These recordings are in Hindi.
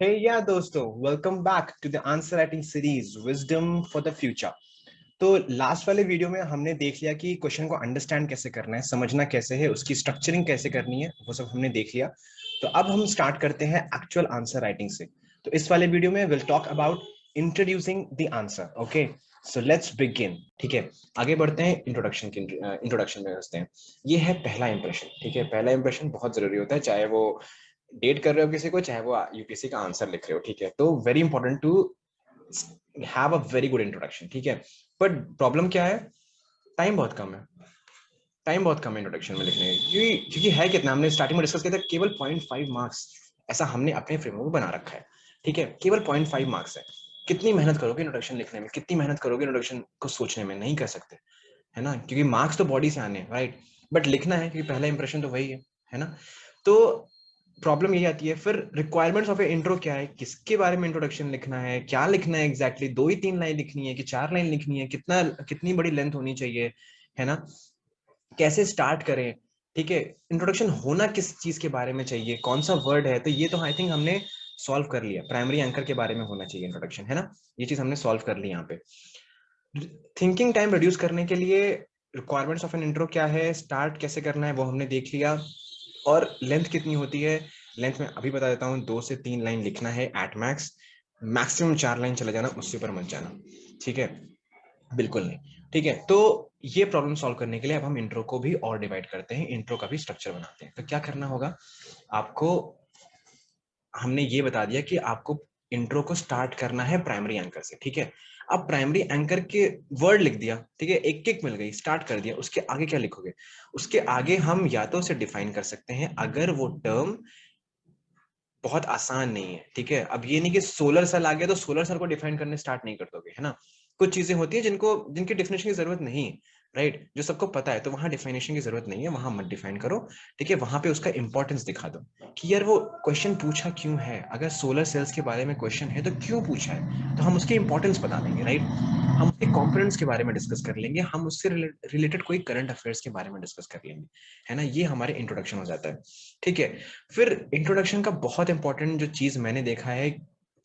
या दोस्तों, welcome back to the answer writing series wisdom for the future. तो लास्ट वाले वीडियो में हमने देख लिया कि क्वेश्चन को अंडरस्टैंड कैसे करना है, समझना कैसे है, उसकी स्ट्रक्चरिंग कैसे करनी है, वो सब हमने देख लिया। तो अब हम स्टार्ट करते हैं एक्चुअल आंसर राइटिंग से। तो इस वाले वीडियो में will talk about introducing the answer. Okay, so let's begin. ठीक है, आगे बढ़ते हैं। इंट्रोडक्शन में घुसते हैं। ये है पहला इंप्रेशन। ठीक है, पहला इंप्रेशन बहुत जरूरी होता है, चाहे वो डेट कर रहे हो किसी को, चाहे वो यूपीएससी का आंसर लिख रहे हो। ठीक है, तो very important to have a very good introduction. ठीक है, बट प्रॉब्लम क्या है? टाइम बहुत कम है। टाइम बहुत कम है इंट्रोडक्शन में लिखने की, क्योंकि है कितना, हमने स्टार्टिंग में डिस्कस किया था, केवल 0.5 मार्क्स। ऐसा हमने अपने फ्रेमवर्क में बना रखा है। ठीक है, केवल 0.5 मार्क्स है। कितनी मेहनत करोगे इंट्रोडक्शन लिखने में, कितनी मेहनत करोगे इंट्रोडक्शन को सोचने में? नहीं कर सकते, है ना, क्योंकि मार्क्स तो बॉडी से आने हैं, राइट। बट लिखना है, क्योंकि पहला इंप्रेशन तो वही है ना। तो प्रॉब्लम यही आती है फिर, रिक्वायरमेंट्स ऑफ ए इंट्रो क्या है, किसके बारे में इंट्रोडक्शन लिखना है, क्या लिखना है एग्जैक्टली, 2 ही 3 लाइन लिखनी है कि 4 लाइन लिखनी है, कितनी बड़ी लेंथ होनी चाहिए, है ना, कैसे स्टार्ट करें। ठीक है, इंट्रोडक्शन होना किस चीज के बारे में चाहिए, कौन सा वर्ड है, तो ये तो आई थिंक हमने सॉल्व कर लिया। प्राइमरी एंकर के बारे में होना चाहिए इंट्रोडक्शन, है ना। ये चीज हमने सॉल्व कर ली यहाँ पे। थिंकिंग टाइम रिड्यूस करने के लिए रिक्वायरमेंट्स ऑफ एन इंट्रो क्या है, स्टार्ट कैसे करना है, वो हमने देख लिया। और लेंथ कितनी होती है, लेंथ में अभी बता देता हूँ, 2 से 3 लाइन लिखना है एट मैक्स। मैक्सिमम 4 लाइन चले जाना, उससे ऊपर मत जाना। ठीक है, बिल्कुल नहीं। ठीक है, तो ये प्रॉब्लम सॉल्व करने के लिए अब हम इंट्रो को भी और डिवाइड करते हैं, इंट्रो का भी स्ट्रक्चर बनाते हैं। तो क्या करना होगा आपको, हमने ये बता दिया कि आपको इंट्रो को स्टार्ट करना है प्राइमरी एंकर से। ठीक है, अब प्राइमरी एंकर के वर्ड लिख दिया, ठीक है, एक किक मिल गई, स्टार्ट कर दिया, उसके आगे क्या लिखोगे? उसके आगे हम या तो उसे डिफाइन कर सकते हैं, अगर वो टर्म बहुत आसान नहीं है। ठीक है, अब ये नहीं कि सोलर सेल आ गया तो सोलर सेल को डिफाइन करने स्टार्ट नहीं कर दोगे, है ना। कुछ चीजें होती है जिनकी डिफिनेशन की जरूरत नहीं है, राइट, जो सबको पता है, तो वहां डिफिनेशन की जरूरत नहीं है, वहां मत डिफाइन करो। ठीक है, वहां पे उसका इंपॉर्टेंस दिखा दो कि यार वो क्वेश्चन पूछा क्यों है, अगर सोलर सेल्स के बारे में क्वेश्चन है तो क्यों पूछा है, तो हम उसके इंपॉर्टेंस बता देंगे, राइट। हम उसके कॉम्पोनेंट्स के बारे में डिस्कस कर लेंगे, हम उससे रिलेटेड कोई करंट अफेयर्स के बारे में डिस्कस कर लेंगे, है ना। ये हमारे इंट्रोडक्शन हो जाता है। ठीक है, फिर इंट्रोडक्शन का बहुत इंपॉर्टेंट जो चीज मैंने देखा है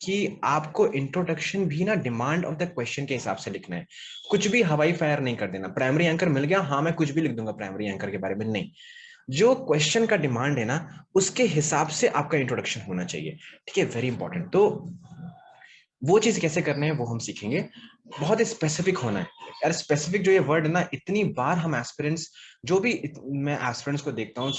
कि आपको इंट्रोडक्शन भी ना डिमांड ऑफ द क्वेश्चन के हिसाब से लिखना है। कुछ भी हवाई फायर नहीं कर देना, प्राइमरी एंकर मिल गया, हाँ मैं कुछ भी लिख दूंगा प्राइमरी एंकर के बारे में, नहीं। जो क्वेश्चन का डिमांड है ना, उसके हिसाब से आपका इंट्रोडक्शन होना चाहिए। ठीक है, वेरी इंपॉर्टेंट। तो वो चीज कैसे करने हैं वो हम सीखेंगे। बहुत स्पेसिफिक होना है यार, स्पेसिफिक जो ये वर्ड है ना, इतनी बार हम एस्पिरेंट्स, जो भी मैं एस्पिरेंट्स को देखता हूँ,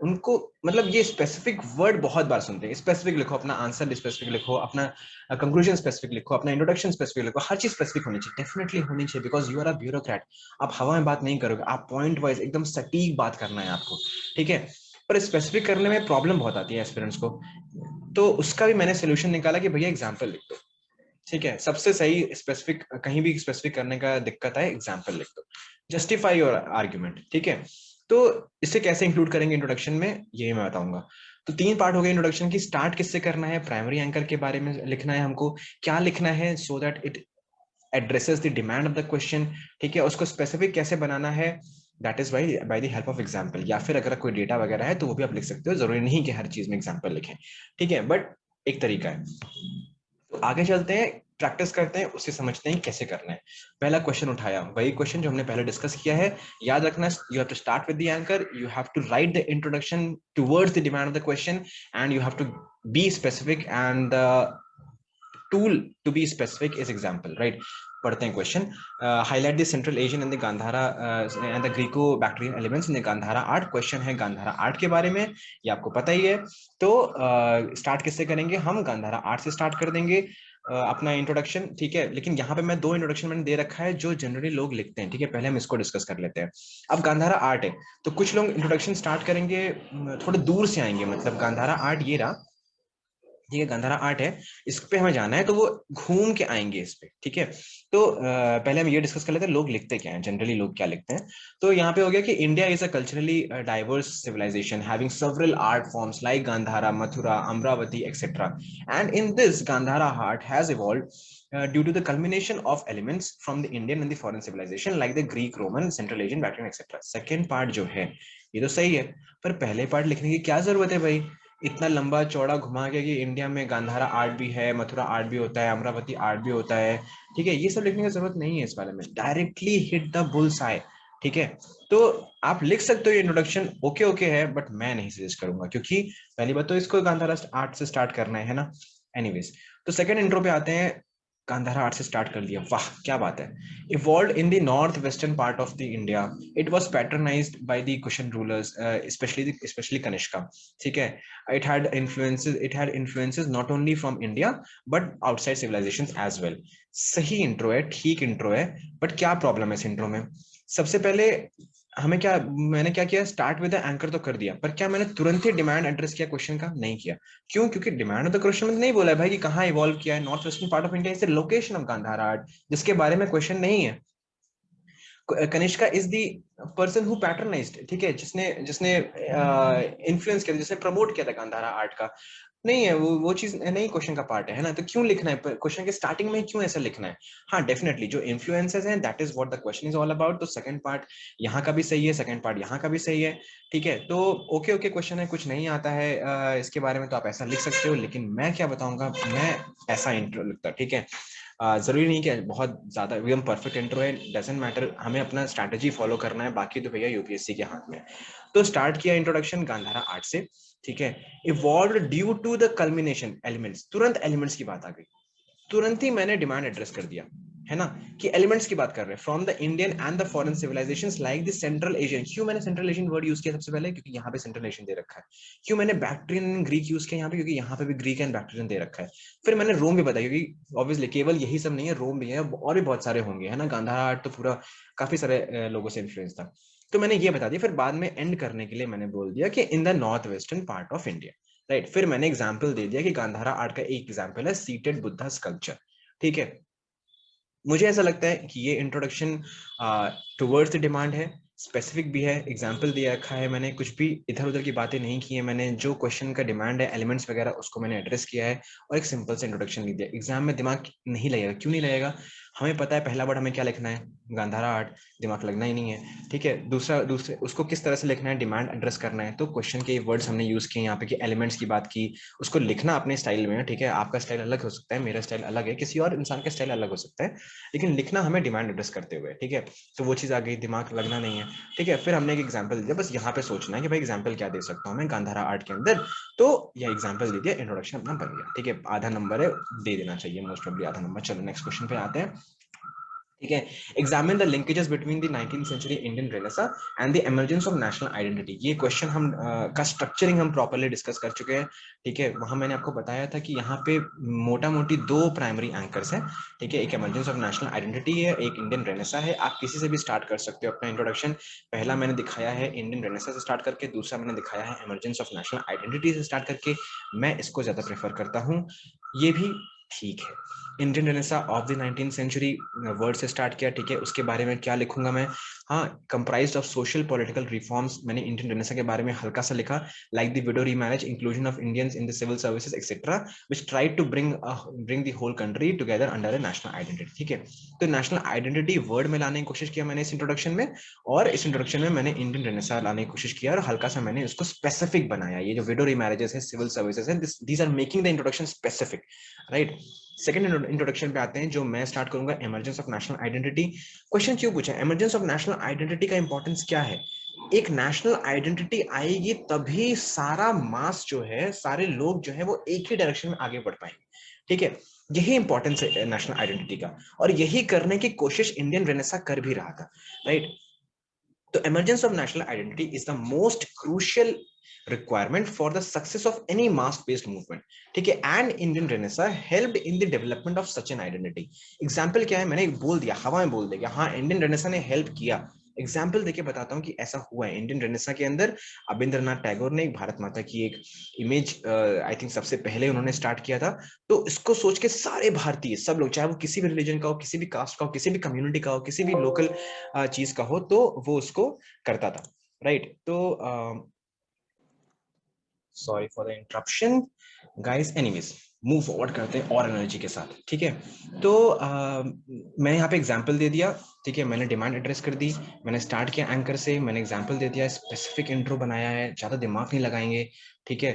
उनको मतलब ये स्पेसिफिक वर्ड बहुत बार सुनते हैं। स्पेसिफिक लिखो, अपना आंसर स्पेसिफिक लिखो, अपना कंक्लूजन स्पेसिफिक लिखो, अपना इंट्रोडक्शन स्पेसिफिक लिखो, हर चीज स्पेसिफिक होनी चाहिए, डेफिनेटली होनी चाहिए, because you are a bureaucrat. आप हवा में बात नहीं करोगे, आप पॉइंट वाइज एकदम सटीक बात करना है आपको। ठीक है, पर स्पेसिफिक करने में प्रॉब्लम बहुत आती है एस्पिरेंट्स को। तो उसका भी मैंने सोल्यूशन निकाला कि भैया एग्जाम्पल लिख दो। ठीक है, सबसे सही स्पेसिफिक, कहीं भी स्पेसिफिक करने का दिक्कत है, एग्जाम्पल लिख दो, जस्टिफाई योर आर्ग्यूमेंट। ठीक है, तो इसे कैसे इंक्लूड करेंगे इंट्रोडक्शन में, ये मैं बताऊंगा। तो 3 पार्ट हो गए इंट्रोडक्शन की। स्टार्ट किससे करना है, प्राइमरी एंकर के बारे में लिखना है हमको, क्या लिखना है, so that it addresses the demand of the question. ठीक है, उसको स्पेसिफिक कैसे बनाना है, that is by the help of example, या फिर अगर कोई डेटा वगैरह है तो वो भी आप लिख सकते हो, जरूरी नहीं कि हर चीज में एग्जाम्पल लिखें। ठीक है, बट एक तरीका है। तो आगे चलते हैं, प्रैक्टिस करते हैं, उसे समझते हैं कैसे करना है। पहला क्वेश्चन उठाया, वही क्वेश्चन जो हमने पहले डिस्कस किया है। याद रखना, you have to start with the anchor, you have to write the introduction towards the demand of the question, and you have to be specific, and the tool to be specific is example, right? पढ़ते हैं question. Highlight the central Asian and the Gandhara and the Greco Bactrian elements in the Gandhara art. Question है गांधारा आर्ट के बारे में, ये आपको पता ही है। तो स्टार्ट किससे करेंगे, हम गांधारा आर्ट से स्टार्ट कर देंगे अपना इंट्रोडक्शन। ठीक है, लेकिन यहाँ पे मैं 2 इंट्रोडक्शन मैंने दे रखा है जो जनरली लोग लिखते हैं। ठीक है, पहले हम इसको डिस्कस कर लेते हैं। अब गांधारा आर्ट है, तो कुछ लोग इंट्रोडक्शन स्टार्ट करेंगे, थोड़े दूर से आएंगे, मतलब गांधारा आर्ट ये रहा। ठीक है, गंधारा आर्ट है, इस पे हमें जाना है, तो वो घूम के आएंगे इस पे। ठीक है, तो पहले हम ये डिस्कस कर लेते हैं लोग लिखते क्या हैं, जनरली लोग क्या लिखते हैं। तो यहाँ पे हो गया कि India is a culturally diverse civilisation having several art forms like Gandhara, Mathura, Amaravati etcetera, and in this Gandhara art has evolved due to the culmination of elements from the Indian and the foreign civilization like the Greek, Roman, Central Asian, Bactrian, etc. Second part जो है, ये तो सही है, पर पहले पार्ट लिखने की क्या जरूरत है भाई? इतना लंबा चौड़ा घुमा के कि इंडिया में गांधारा आर्ट भी है, मथुरा आर्ट भी होता है, अमरावती आर्ट भी होता है, ठीक है, ये सब लिखने की जरूरत नहीं है इस बारे में, डायरेक्टली हिट द बुल्स आई, ठीक है। तो आप लिख सकते हो ये इंट्रोडक्शन, ओके ओके है, बट मैं नहीं सजेस्ट करूंगा, क्योंकि पहली बात तो इसको गांधारा आर्ट से स्टार्ट करना है ना। एनीवेज, तो सेकंड इंट्रो पे आते हैं। गांधारा आर्ट से स्टार्ट कर लिया, वाह क्या बात है। Evolve in the north western part of the India, it was patronised by the Kushan rulers, specially Kanishka, ठीक है। it had influences not only from India but outside civilizations as well। सही इंट्रो है, ठीक इंट्रो है, बट क्या प्रॉब्लम है इस इंट्रो में? सबसे पहले हमें क्या, मैंने क्या किया, स्टार्ट विद द एंकर तो कर दिया, पर क्या मैंने तुरंत ही डिमांड एड्रेस किया क्वेश्चन का? नहीं किया। क्यों? क्योंकि डिमांड ऑफ द क्वेश्चन में नहीं बोला है भाई कि कहाँ इवॉल्व किया है, north western part of India is the location of Gandhara art, जिसके बारे में क्वेश्चन नहीं है। Kanishka is the person who patronised, ठीक है, जिसने जिसने इन्फ्लुएंस किया, जिसने प्रमोट किया था गांधारा आर्ट का। नहीं है वो चीज नहीं क्वेश्चन का पार्ट है ना, तो क्यों लिखना है क्वेश्चन के स्टार्टिंग में, क्यों ऐसा लिखना है? हाँ डेफिनेटली जो इन्फ्लुएंसेस हैं, that is what the question is all about. तो सेकंड पार्ट यहाँ का भी सही है, सेकंड पार्ट यहाँ का भी सही है, ठीक है। तो ओके ओके क्वेश्चन है, कुछ नहीं आता है इसके बारे में तो आप ऐसा लिख सकते हो, लेकिन मैं क्या बताऊंगा, मैं ऐसा इंट्रो लिखता, ठीक है। जरूरी नहीं कि बहुत ज्यादा एकदम परफेक्ट इंट्रो है, डजेंट मैटर, हमें अपना स्ट्रैटेजी फॉलो करना है, बाकी तो भैया यूपीएससी के हाथ में। तो स्टार्ट किया इंट्रोडक्शन गांधारा आर्ट से, ठीक है। Evolve due to the culmination elements, तुरंत एलिमेंट्स की बात आ गई, तुरंत ही मैंने डिमांड एड्रेस कर दिया, है ना, कि एलिमेंट्स की बात कर रहे हैं from the Indian and the foreign civilizations like the central Asian. क्यों मैंने सेंट्रल एशियन वर्ड यूज किया सबसे पहले? क्योंकि यहाँ पे सेंट्रल एशियन दे रखा है। क्यों मैंने बैक्ट्रियन एंड ग्रीक यूज किया यहाँ पे? क्योंकि यहाँ पे भी ग्रीक एंड बैक्ट्रियन दे रखा है। फिर मैंने रोम भी बताया, क्योंकि ऑब्वियसली केवल यही सब नहीं है, रोम भी है और भी बहुत सारे होंगे, है ना। गांधारा आर्ट तो पूरा काफी सारे लोगों से इन्फ्लुएंस था। तो मैंने ये बता दिया, फिर बाद में एंड करने के लिए मैंने बोल दिया कि इन the north western part of India, right. फिर मैंने एग्जाम्पल दे दिया कि गांधारा आर्ट का एक एग्जाम्पल है सीटेड बुद्धा स्कल्पचर, ठीक है। मुझे ऐसा लगता है कि ये इंट्रोडक्शन टुवर्ड्स द डिमांड है, स्पेसिफिक भी है, एग्जाम्पल दिया रखा है मैंने, कुछ भी इधर उधर की बातें नहीं की है मैंने, जो क्वेश्चन का डिमांड है एलिमेंट्स वगैरह उसको मैंने एड्रेस किया है, और एक सिंपल से इंट्रोडक्शन लिख दिया। एग्जाम में दिमाग नहीं लगेगा, क्यों नहीं लगेगा? हमें पता है पहला वर्ड हमें क्या लिखना है, गांधारा आर्ट, दिमाग लगना ही नहीं है, ठीक है। दूसरा दूसरे उसको किस तरह से लिखना है, डिमांड एड्रेस करना है, तो क्वेश्चन के वर्ड्स हमने यूज किए यहाँ पे कि एलिमेंट्स की बात की, उसको लिखना अपने स्टाइल में, ठीक है। आपका स्टाइल अलग हो सकता है, मेरा स्टाइल अलग है, किसी और इंसान का स्टाइल अलग हो सकता है, लेकिन लिखना हमें डिमांड एड्रेस करते हुए, ठीक है। तो वो चीज आ गई, दिमाग लगना नहीं है, ठीक है। फिर हमने एक एग्जांपल दिया, बस यहाँ पे सोचना है कि भाई एग्जांपल क्या दे सकता हूँ मैं गांधारा आर्ट के अंदर, तो यह एग्जांपल दे दिया, इंट्रोडक्शन अपना बन गया, ठीक है। आधा नंबर है, दे देना चाहिए मोस्ट प्रोबेबली आधा नंबर। चलो नेक्स्ट क्वेश्चन पे आते हैं, ठीक है। Examine the linkages between the 19th century Indian renaissance and the emergence of national identity. ये क्वेश्चन हम का स्ट्रक्चरिंग हम प्रॉपर्ली डिस्कस कर चुके हैं, ठीक है। वहां मैंने आपको बताया था कि यहाँ पे मोटा मोटी दो प्राइमरी एंकर्स हैं, ठीक है। एक इमर्जेंस ऑफ नेशनल आइडेंटिटी है, एक इंडियन रेनेसा है। आप किसी से भी स्टार्ट कर सकते हो अपना इंट्रोडक्शन। पहला मैंने दिखाया है इंडियन रेनेसा से स्टार्ट करके, दूसरा मैंने दिखाया है इमर्जेंस ऑफ नेशनल आइडेंटिटी से स्टार्ट करके। मैं इसको ज्यादा प्रेफर करता हूँ, ये भी ठीक है। Indian renaissance of the 19th century word से स्टार्ट किया, ठीक है। उसके बारे में क्या लिखूंगा मैं? हाँ, comprised of social political reforms, मैंने इंडियन रेनेसा के बारे में हल्का सा लिखा, like the widow remarriage, inclusion of Indians in the civil services etcetera, which tried to bring the whole country together under a national identity, ठीक है। तो नेशनल आइडेंटिटी वर्ड में लाने की कोशिश किया मैंने इस इंट्रोडक्शन में, और इस इंट्रोडक्शन में मैंने इंडियन रेनेसा लाने की कोशिश किया, और हल्का सा मैंने उसको स्पेसिफिक बनाया। ये जो विडो रीमैरिजेस है, सिविल सर्विसेज है, these are making the introduction specific, right. Second introduction पे आते हैं, जो मैं स्टार्ट करूंगा, emergence of national identity. Question क्यों पूछा? इमर्जेंस ऑफ नेशनल आइडेंटिटी का इंपॉर्टेंस क्या है? एक नेशनल आइडेंटिटी आएगी तभी सारा मास जो है, सारे लोग जो है वो एक ही डायरेक्शन में आगे बढ़ पाएंगे, ठीक है। यही इंपॉर्टेंस है नेशनल आइडेंटिटी का, और यही करने की कोशिश इंडियन रेनेसा कर भी रहा था, राइट। तो emergence of national identity is the most crucial requirement for the success of any mass based movement, ठीक है। And Indian Renaissance helped in the development of such an identity. Example क्या है? मैंने बोल दिया, हवा में बोल दिया, हाँ इंडियन रेनेसा ने हेल्प किया। एग्जाम्पल देके बताता हूँ कि ऐसा हुआ है इंडियन रेनेसा के अंदर। अबिंद्रनाथ टैगोर ने एक भारत माता की एक इमेज आई थिंक सबसे पहले उन्होंने स्टार्ट किया था। तो इसको सोच के सारे भारतीय, सब लोग, चाहे वो किसी भी रिलीजन का हो, किसी भी कास्ट का हो, किसी भी कम्युनिटी का हो, किसी भी लोकल चीज का हो, तो वो उसको करता था, राइट। तो sorry for the interruption guys. Anyways, move forward करते हैं और एनर्जी के साथ, ठीक है। तो मैंने यहाँ पे एग्जांपल दे दिया, ठीक है। मैंने डिमांड एड्रेस कर दी, मैंने स्टार्ट किया एंकर से, मैंने एग्जांपल दे दिया, स्पेसिफिक इंट्रो बनाया है, ज्यादा दिमाग नहीं लगाएंगे, ठीक है।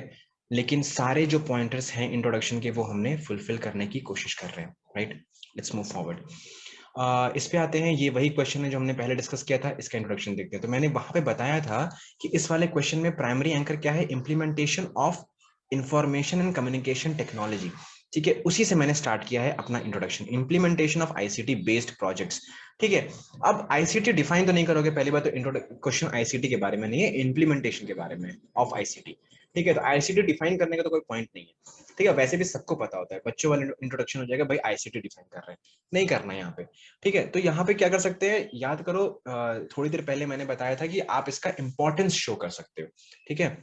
लेकिन सारे जो पॉइंटर्स हैं इंट्रोडक्शन के वो हमने फुलफिल करने की कोशिश कर रहे हैं, राइट। Let's move forward. इस पे आते हैं, ये वही क्वेश्चन है जो हमने पहले डिस्कस किया था, इसका इंट्रोडक्शन देखते हैं। तो मैंने वहां पे बताया था कि इस वाले क्वेश्चन में प्राइमरी एंकर क्या है, implementation of information and communication technology, ठीक है। उसी से मैंने स्टार्ट किया है अपना introduction, implementation of ICT based projects, ठीक है। अब आईसीटी डिफाइन तो नहीं करोगे, पहली बात तो क्वेश्चन आईसीटी के बारे में नहीं है, इंप्लीमेंटेशन के बारे में ऑफ आईसीटी, ठीक है। तो आईसीटी डिफाइन करने का तो कोई पॉइंट नहीं है, ठीक है। वैसे भी सबको पता होता है, बच्चों वाले इंट्रोडक्शन हो जाएगा, भाई आईसीटी डिफाइन कर रहे हैं, नहीं करना है यहाँ पे, ठीक है। तो यहाँ पे क्या कर सकते हैं, याद करो, थोड़ी देर पहले मैंने बताया था कि आप इसका इंपॉर्टेंस शो कर सकते हो, ठीक है।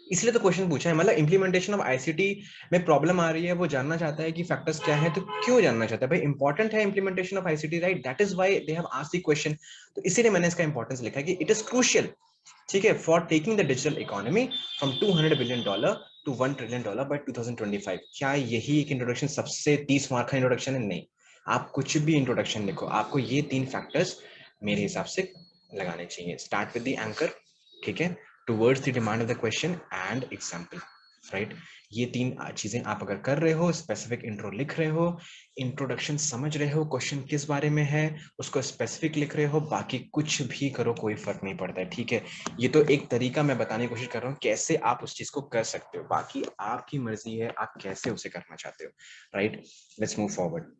इसलिए तो क्वेश्चन पूछा है, मतलब इंप्लीमेंटेशन ऑफ आईसीटी में प्रॉब्लम आ रही है, वो जानना चाहता है कि फैक्टर्स क्या है, तो क्यों जानना चाहता है भाई, इंपॉर्टेंट है implementation of ICT, right, that is why they have asked the question. तो इसीलिए मैंने इसका इंपॉर्टेंस लिखा है कि इट इज क्रूशियल, ठीक है, for taking the digital economy from $200 billion to $1 trillion by 2025। क्या यही एक इंट्रोडक्शन सबसे 30 मार्क का इंट्रोडक्शन है? नहीं, आप कुछ भी इंट्रोडक्शन लिखो, आपको ये 3 फैक्टर्स मेरे हिसाब से लगाने चाहिए। स्टार्ट विद द एंकर, ठीक है, towards the demand of the question and example, right. ये 3 चीजें आप अगर कर रहे हो, स्पेसिफिक इंट्रो लिख रहे हो, इंट्रोडक्शन समझ रहे हो, क्वेश्चन किस बारे में है उसको स्पेसिफिक लिख रहे हो, बाकी कुछ भी करो कोई फर्क नहीं पड़ता है, ठीक है। ये तो एक तरीका मैं बताने की कोशिश कर रहा हूँ कैसे आप उस चीज को कर सकते हो, बाकी आपकी मर्जी है आप कैसे उसे करना चाहते हो, राइट। Let's move forward.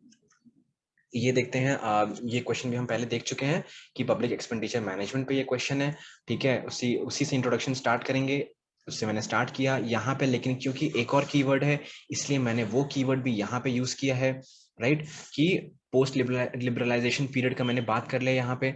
ये देखते हैं, ये क्वेश्चन भी हम पहले देख चुके हैं कि पब्लिक एक्सपेंडिचर मैनेजमेंट पे ये क्वेश्चन है, ठीक है। उसी उसी से इंट्रोडक्शन स्टार्ट करेंगे, उससे मैंने स्टार्ट किया यहाँ पे, लेकिन क्योंकि एक और कीवर्ड है इसलिए मैंने वो कीवर्ड भी यहाँ पे यूज किया है, राइट, कि पोस्ट लिबरलाइजेशन पीरियड का मैंने बात कर लिया यहाँ पे।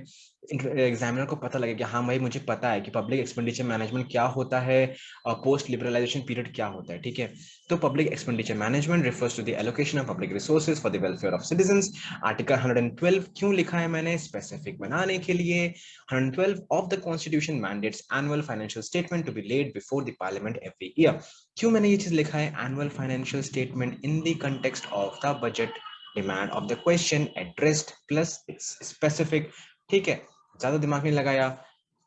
एग्जामिनर को पता लगे कि हाँ भाई मुझे पता है कि पब्लिक एक्सपेंडिचर मैनेजमेंट क्या होता है, पोस्ट लिबरलाइजेशन पीरियड क्या होता है, ठीक है। तो public expenditure management refers to the allocation of public resources for the welfare of citizens. Article 112 क्यों लिखा है मैंने, स्पेसिफिक बनाने के लिए। 112 of the constitution mandates annual financial statement to be laid before the parliament every year. क्यों मैंने ये चीज लिखा है, annual financial statement in the context of the budget demand of the question addressed plus it's specific, ठीक है। ज्यादा दिमाग नहीं लगाया,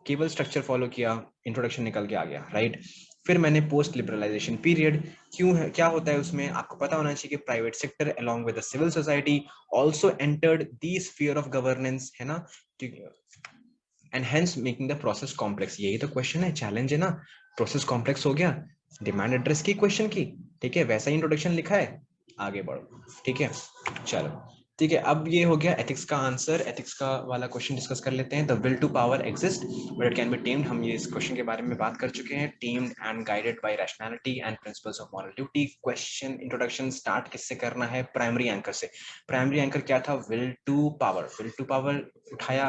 केवल स्ट्रक्चर फॉलो किया, इंट्रोडक्शन निकल के आ गया, राइट। फिर मैंने पोस्ट लिबरलाइजेशन पीरियड क्यों है, क्या होता है उसमें, आपको पता होना चाहिए कि private sector along with the civil society also entered the sphere of governance, है ना, and hence making the process complex. यही तो क्वेश्चन है, चैलेंज है ना, प्रोसेस कॉम्प्लेक्स हो गया, डिमांड एड्रेस की क्वेश्चन की, ठीक है, वैसा ही इंट्रोडक्शन लिखा है, आगे बढ़ो, ठीक है। चलो ठीक है, अब ये हो गया एथिक्स का आंसर। एथिक्स का वाला क्वेश्चन डिस्कस कर लेते हैं। The will to power exist but it can be tamed. हम ये इस क्वेश्चन के बारे में बात कर चुके हैं। Tamed and guided by rationality and principles of moral duty. Question introduction start किससे करना है, प्राइमरी एंकर से। प्राइमरी एंकर क्या था, will to power. Will to power उठाया,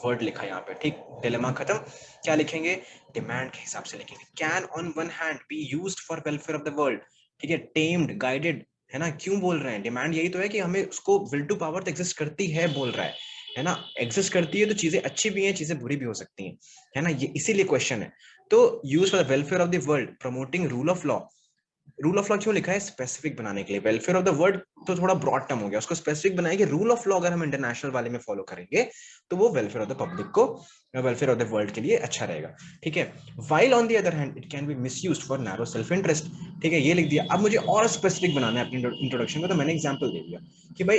वर्ड लिखा यहाँ पे, ठीक, डिलेमा खत्म। क्या लिखेंगे, डिमांड के हिसाब से लिखेंगे। Can on one hand be used for welfare of the world, ठीक है। टेम्ड, गाइडेड, है ना, क्यों बोल रहे हैं, डिमांड यही तो है कि हमें उसको, विल टू पावर तो एग्जिस्ट करती है बोल रहा है ना, एग्जिस्ट करती है तो चीजें अच्छी भी हैं, चीजें बुरी भी हो सकती हैं, है ना, ये इसीलिए क्वेश्चन है। तो use for the welfare of the world, promoting rule of law. Rule of law क्यों लिखा है, स्पेसिफिक बनाने के लिए। वेलफेयर ऑफ द वर्ल्ड तो थोड़ा ब्रॉड टर्म हो गया, उसको स्पेसिफिक बनाया कि रूल ऑफ लॉ अगर हम इंटरनेशनल वाले में फॉलो करेंगे तो वो वेलफेयर ऑफ द पब्लिक को, वेलफेयर ऑफ द वर्ल्ड के लिए अच्छा रहेगा, ठीक है। While on the other hand it can B misused for narrow self interest, ठीक है, ये लिख दिया। अब मुझे और स्पेसिफिक बनाना है अपनी इंट्रोडक्शन में, तो मैंने एग्जांपल दे दिया कि भाई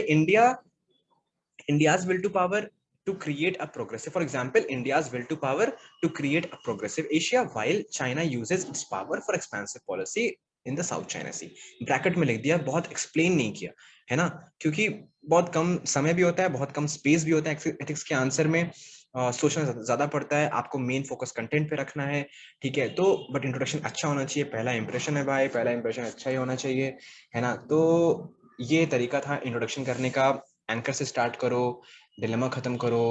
India's will to power to create a progressive, for example, India's will to power to create a progressive Asia, while China uses its power for expansive policy in the South China Sea. Bracket में लिख दिया, बहुत एक्सप्लेन नहीं किया, है ना, क्योंकि बहुत कम समय भी होता है, बहुत कम स्पेस भी होता है एथिक्स के आंसर में। सोचना ज्यादा पड़ता है, आपको मेन फोकस कंटेंट पे रखना है, ठीक है। तो बट इंट्रोडक्शन अच्छा होना चाहिए, पहला इंप्रेशन है भाई, पहला इंप्रेशन अच्छा ही होना चाहिए, है ना। तो ये तरीका था इंट्रोडक्शन करने का। एंकर से स्टार्ट करो, डिलेमा खत्म करो,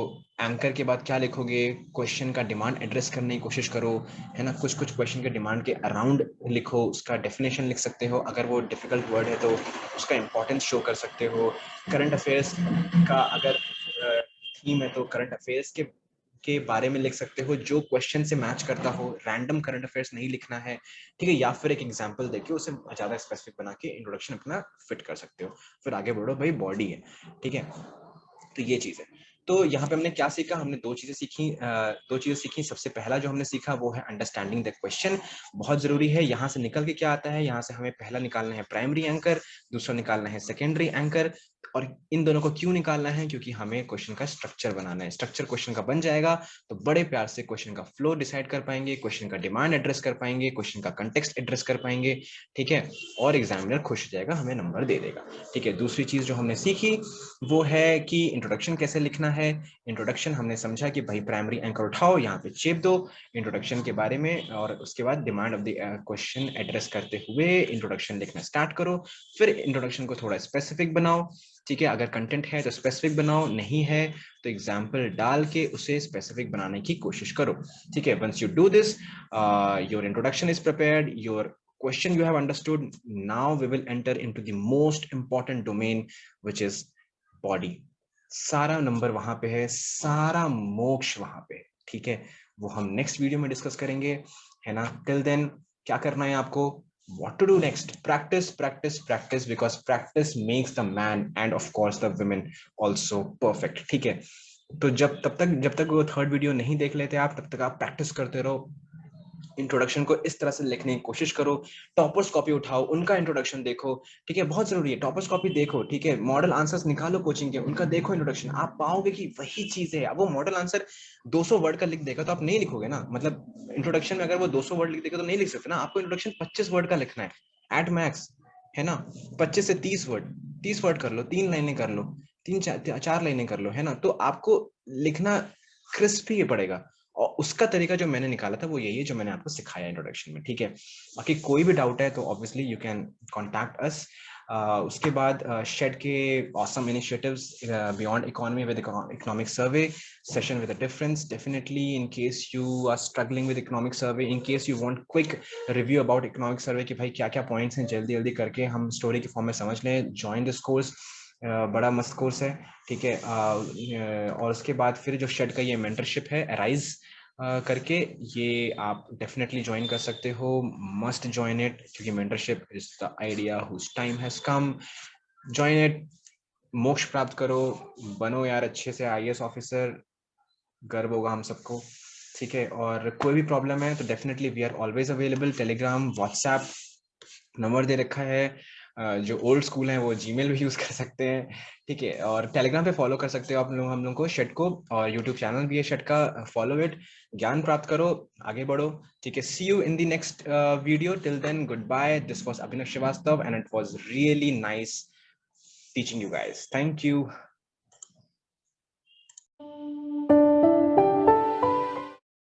एंकर के बाद क्या लिखोगे, क्वेश्चन का डिमांड एड्रेस करने की कोशिश करो, है ना, कुछ कुछ क्वेश्चन के डिमांड के अराउंड लिखो, उसका डेफिनेशन लिख सकते हो, अगर वो डिफिकल्ट वर्ड है तो उसका इंपॉर्टेंस शो कर सकते हो। करंट अफेयर्स का अगर थीम है तो करंट अफेयर्स के बारे में लिख सकते हो जो क्वेश्चन से मैच करता हो, रैंडम करंट अफेयर्स नहीं लिखना है, ठीक है। या फिर एक एग्जांपल देके उसे ज्यादा स्पेसिफिक बना के इंट्रोडक्शन अपना फिट कर सकते हो। फिर आगे बढ़ो भाई, बॉडी है, ठीक है। तो ये चीज है। तो यहाँ पे हमने क्या सीखा, हमने दो चीजें सीखी। सबसे पहला जो हमने सीखा वो है अंडरस्टैंडिंग द क्वेश्चन, बहुत जरूरी है। यहाँ से निकल के क्या आता है, यहाँ से हमें पहला निकालना है प्राइमरी एंकर, दूसरा निकालना है सेकेंडरी एंकर। और इन दोनों को क्यों निकालना है, क्योंकि हमें क्वेश्चन का स्ट्रक्चर बनाना है। स्ट्रक्चर क्वेश्चन का बन जाएगा तो बड़े प्यार से क्वेश्चन का फ्लो डिसाइड कर पाएंगे, क्वेश्चन का डिमांड एड्रेस कर पाएंगे, क्वेश्चन का कंटेक्स्ट एड्रेस कर पाएंगे, ठीक है। और एग्जामिनर खुश हो जाएगा, हमें नंबर दे देगा, ठीक है। दूसरी चीज जो हमने सीखी वो है कि इंट्रोडक्शन कैसे लिखना है। इंट्रोडक्शन हमने समझा कि भाई प्राइमरी एंकर उठाओ, यहाँ पे चेप दो इंट्रोडक्शन के बारे में, और उसके बाद demand of the question address करते हुए इंट्रोडक्शन लिखना स्टार्ट करो। फिर इंट्रोडक्शन को थोड़ा स्पेसिफिक बनाओ, ठीक है। अगर कंटेंट है तो स्पेसिफिक बनाओ, नहीं है तो एग्जाम्पल डाल के उसे स्पेसिफिक बनाने की कोशिश करो, ठीक है। Once you do this, your introduction is prepared, your question you have understood, now we will enter into the most important domain which is body। सारा नंबर वहां पे है, सारा मोक्ष वहां पे है, ठीक है। वो हम नेक्स्ट वीडियो में डिस्कस करेंगे, है ना। टिल देन क्या करना है आपको, what to do next, practice practice practice, because practice makes the man and of course the women also perfect, ठीक है। तो जब तक वो थर्ड वीडियो नहीं देख लेते आप, तब तक आप प्रैक्टिस करते रहो। इंट्रोडक्शन को इस तरह से लिखने की कोशिश करो, टॉपर्स कॉपी उठाओ, उनका इंट्रोडक्शन देखो, ठीक है। बहुत जरूरी है, टॉपर्स कॉपी देखो, ठीक है। मॉडल आंसर्स निकालो कोचिंग के, उनका देखो इंट्रोडक्शन, आप पाओगे कि वही चीज है। अब वो मॉडल आंसर 200 वर्ड का लिख देगा तो आप नहीं लिखोगे ना, मतलब इंट्रोडक्शन में अगर वो 200 वर्ड लिख देगा तो नहीं लिख सकते ना, आपको इंट्रोडक्शन 25 वर्ड का लिखना है एट मैक्स, है ना। 25 से 30 वर्ड, 30 वर्ड कर लो, 3 लाइनें कर लो, 4 लाइनें कर लो, है ना। तो आपको लिखना क्रिस्प ही पड़ेगा, और उसका तरीका जो मैंने निकाला था वो यही है जो मैंने आपको सिखाया इंट्रोडक्शन में, ठीक है। बाकी कोई भी डाउट है तो obviously you can contact us. उसके बाद शेड के awesome initiatives beyond economy with economic survey session with a difference, definitely in case you are struggling with economic survey, in case you want quick review about economic survey कि भाई क्या क्या पॉइंट्स हैं, जल्दी जल्दी करके हम स्टोरी के फॉर्म में समझ लें, ज्वाइन दिस कोर्स। बड़ा मस्त कोर्स है, ठीक है। और उसके बाद फिर जो शेड का ये मेंटरशिप है अराइज करके, ये आप डेफिनेटली ज्वाइन कर सकते हो, मस्ट ज्वाइन इट, क्योंकि mentorship is the idea whose time has come. Join it, मोक्ष प्राप्त करो, बनो यार अच्छे से आईएएस ऑफिसर, गर्व होगा हम सबको, ठीक है। और कोई भी प्रॉब्लम है तो definitely we are always available, Telegram WhatsApp number दे रखा है। जो ओल्ड स्कूल है वो जीमेल भी यूज कर सकते हैं, ठीक है। और टेलीग्राम पे फॉलो कर सकते हो आप लोग हम लोग को, शेड को, और यूट्यूब चैनल भी है शेड का, फॉलो इट, ज्ञान प्राप्त करो, आगे बढ़ो, ठीक है। See you in the next video, till then good bye, this was Abhinav Srivastava and it was really nice teaching you guys, thank you।